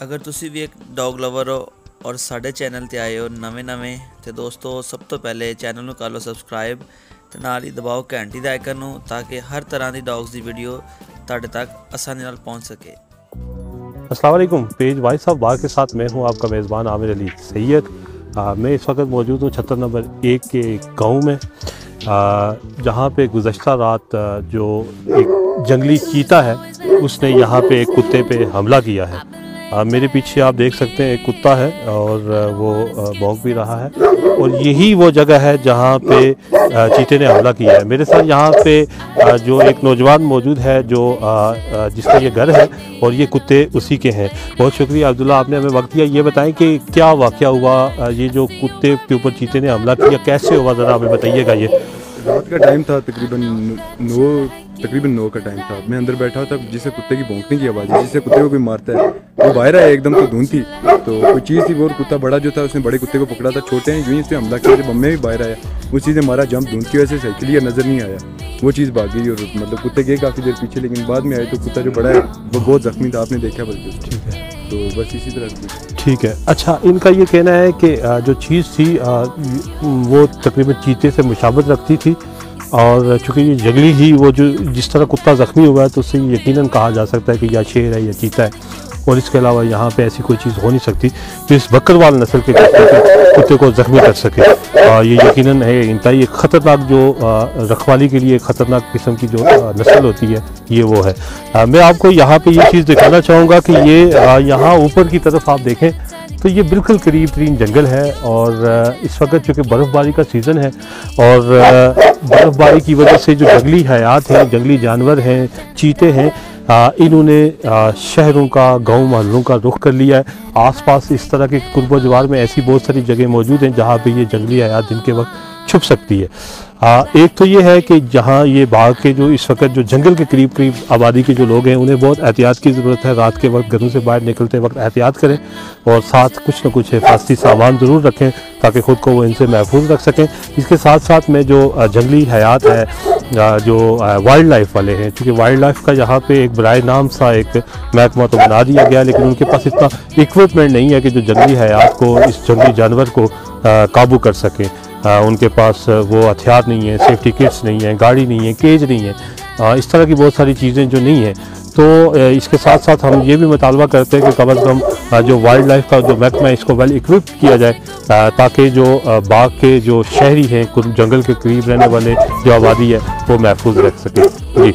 अगर तुसी भी एक डॉग लवर हो और साढ़े चैनल ते आए हो नਵੇਂ तो दोस्तों सब तो पहले चैनल ਨੂੰ कर लो सबसक्राइब ਤੇ ਨਾਲ ਹੀ ਦਬਾਓ ਘੰਟੀ ਦਾ ਆਈਕਨ ਨੂੰ ਤਾਂ ਕਿ हर तरह की डॉग्स की वीडियो ਤੁਹਾਡੇ तक आसानी ਨਾਲ पहुंच सके। अस्सलाम वालेकुम, पेज वाइस ऑफ बार के साथ मैं हूं आपका मेज़बान आमिर अली सैयद। मैं इस वक्त मौजूद हूं छत्तर नंबर 1 के गांव में, जहां पे गुज़श्ता रात जो एक जंगली चीता है उसने यहां पे एक कुत्ते पे हमला किया है। मेरे पीछे आप देख सकते हैं एक कुत्ता है और वो भौंक भी रहा है और यही वो जगह है जहाँ पे चीते ने हमला किया है। मेरे साथ यहाँ पे जो एक नौजवान मौजूद है जो जिसका ये घर है और ये कुत्ते उसी के हैं। बहुत शुक्रिया अब्दुल्ला, आपने हमें वक्त दिया। ये बताएं कि क्या वाक़या हुआ, ये जो कुत्ते के ऊपर चीते ने हमला किया कैसे हुआ, ज़रा हमें बताइएगा। ये रात का टाइम था, तकरीबन 9 का टाइम था। मैं अंदर बैठा था, जिसे कुत्ते की भौंकने की आवाज़ है, जिससे कुत्ते को कोई मारता है वो बाहर आया, एकदम तो धुंध थी तो कोई चीज़ थी वो, और कुत्ता बड़ा जो था उसने बड़े कुत्ते को पकड़ा था, छोटे हैं यूँ ही उसने हमला किया। जब मैं भी बाहर आया उस चीज़ ने मारा जंप, धुंध की वजह से क्लियर नज़र नहीं आया, वो चीज़ भाग गई और मतलब कुत्ते गए काफ़ी देर पीछे, लेकिन बाद में आए तो कुत्ता जो बड़ा है वो बहुत ज़ख्मी था, आपने देखा बल्कि। ठीक है, तो बस इसी तरह। ठीक है। अच्छा, इनका ये कहना है कि जो चीज़ थी वो तकरीबन चीते से मुशाबत रखती थी और चूँकि ये जंगली ही वो जो जिस तरह कुत्ता ज़ख्मी हुआ है तो उससे यकीनन कहा जा सकता है कि या शेर है या चीता है, और इसके अलावा यहाँ पे ऐसी कोई चीज़ हो नहीं सकती जो इस बकरवाल नस्ल के कुत्ते को ज़ख्मी कर सके। ये यकीनन है इंतहाई ख़तरनाक, जो रखवाली के लिए ख़तरनाक किस्म की जो नस्ल होती है ये वो है। मैं आपको यहाँ पे ये चीज़ दिखाना चाहूँगा कि ये यहाँ ऊपर की तरफ आप देखें तो ये बिल्कुल करीब तरीन जंगल है और इस वक्त चूँकि बर्फ़बारी का सीज़न है और बर्फ़बारी की वजह से जो जंगली हयात हैं, जंगली जानवर हैं, चीते हैं, इन्होंने शहरों का, गांव महलों का रुख कर लिया है। आसपास इस तरह के कुर्ब जवार में ऐसी बहुत सारी जगह मौजूद हैं जहां पे ये जंगली हयात दिन के वक्त छुप सकती है। एक तो ये है कि जहाँ ये बाघ के जो इस वक्त जो जंगल के करीब करीब आबादी के जो लोग हैं उन्हें बहुत एहतियात की ज़रूरत है। रात के वक्त घरों से बाहर निकलते वक्त एहतियात करें और साथ कुछ न कुछ हिफाजती सामान ज़रूर रखें ताकि ख़ुद को वो इनसे महफूज रख सकें। इसके साथ साथ में जो जंगली हयात है, जो वाइल्ड लाइफ वाले हैं, चूँकि वाइल्ड लाइफ का यहाँ पे एक बराए नाम सा एक महकमा तो बना दिया गया, लेकिन उनके पास इतना इक्विपमेंट नहीं है कि जो जंगली हयात को, इस जंगली जानवर को काबू कर सकें। उनके पास वो हथियार नहीं है, सेफ्टी किट्स नहीं है, गाड़ी नहीं है, केज नहीं है, इस तरह की बहुत सारी चीज़ें जो नहीं हैं। तो इसके साथ साथ हम ये भी मुतालबा करते हैं कि कम अज़ कम जो वाइल्ड लाइफ का जो महकमा है इसको वेल इक्विप किया जाए ताकि जो बाघ के जो शहरी हैं, जंगल के करीब रहने वाले जो आबादी है वो महफूज रख सके। जी।